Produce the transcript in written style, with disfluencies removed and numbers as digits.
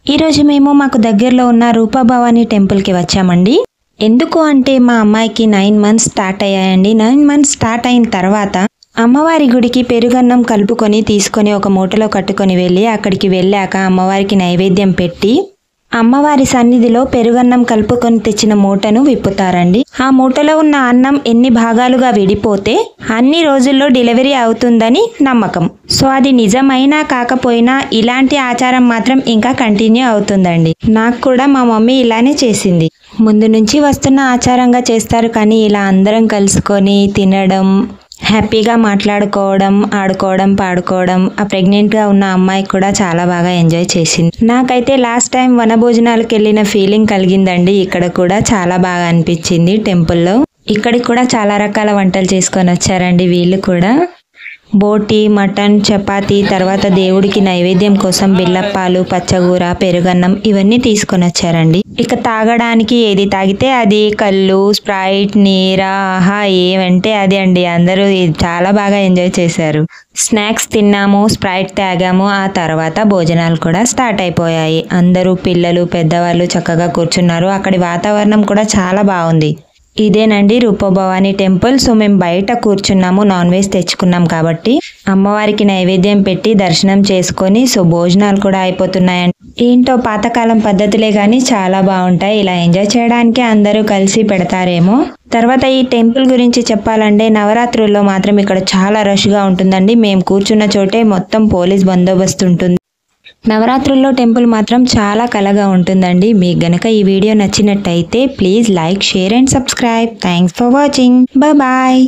ఈ రోజు మేము మాకు దగ్గరలో ఉన్న రూపభవాని టెంపుల్కి వచ్చామండి. ఎందుకు అంటే మా అమ్మాయికి 9 months స్టార్ట్ అయ్యాయండి. 9 months స్టార్ట్ అయిన తర్వాత అమ్మవారి గుడికి పెరుగన్నం కలుపుకొని తీసుకొని ఒక మూటలో కట్టుకొని వెళ్ళి అక్కడికి వెళ్ళాక అమ్మవారికి నైవేద్యం పెట్టి అమ్మవారి సన్నిధిలో పెరుగన్నం కలుపుకొని తెచ్చిన మూటను విప్పుతారండి. ఆ మూటలో ఉన్న అన్నం ఎన్ని భాగాలుగా విడిపోతే అన్ని రోజుల్లో డెలివరీ అవుతుందని నమ్మకం. సో అది నిజమైనా కాకపోయినా ఇలాంటి ఆచారం మాత్రం ఇంకా కంటిన్యూ అవుతుందండి. నాకు కూడా మా మమ్మీ ఇలానే చేసింది. ముందు నుంచి వస్తున్న ఆచారంగా చేస్తారు, కానీ ఇలా అందరం కలుసుకొని తినడం, హ్యాపీగా మాట్లాడుకోవడం, ఆడుకోవడం, పాడుకోవడం ఆ ప్రెగ్నెంట్గా ఉన్న అమ్మాయి కూడా చాలా బాగా ఎంజాయ్ చేసింది. నాకైతే లాస్ట్ టైం వనభోజనాలకు వెళ్ళిన ఫీలింగ్ కలిగిందండి. ఇక్కడ కూడా చాలా బాగా అనిపించింది టెంపుల్లో. ఇక్కడికి కూడా చాలా రకాల వంటలు చేసుకొని వచ్చారండి వీళ్ళు కూడా. బోటి, మటన్, చపాతీ, తర్వాత దేవుడికి నైవేద్యం కోసం బెల్లప్పాలు, పచ్చగూర, పెరుగన్నం ఇవన్నీ తీసుకొని వచ్చారండి. ఇక తాగడానికి ఏది తాగితే అది కళ్ళు, స్ప్రైట్, నీరా, ఆహా ఏమంటే అది అండి. అందరూ చాలా బాగా ఎంజాయ్ చేశారు. స్నాక్స్ తిన్నాము, స్ప్రైట్ తాగాము. ఆ తర్వాత భోజనాలు కూడా స్టార్ట్ అయిపోయాయి. అందరూ పిల్లలు, పెద్దవాళ్ళు చక్కగా కూర్చున్నారు. అక్కడి వాతావరణం కూడా చాలా బాగుంది. ఇదేనండి రూపభవాని టెంపుల్. సో మేము బయట కూర్చున్నాము, నాన్ వెజ్ తెచ్చుకున్నాం కాబట్టి అమ్మవారికి నైవేద్యం పెట్టి దర్శనం చేసుకొని సో భోజనాలు కూడా అయిపోతున్నాయండి. ఏంటో పాతకాలం పద్ధతులే కానీ చాలా బాగుంటాయి. ఇలా ఎంజాయ్ చేయడానికి అందరూ కలిసి పెడతారేమో. తర్వాత ఈ టెంపుల్ గురించి చెప్పాలంటే నవరాత్రుల్లో మాత్రం ఇక్కడ చాలా రష్గా ఉంటుందండి. మేము కూర్చున్న చోటే మొత్తం పోలీస్ బందోబస్తు ఉంటుంది. నవరాత్రుల్లో టెంపుల్ మాత్రం చాలా కలగా ఉంటుందండి. మీకు గనక ఈ వీడియో నచ్చినట్టయితే please like, share and subscribe. Thanks for watching. Bye.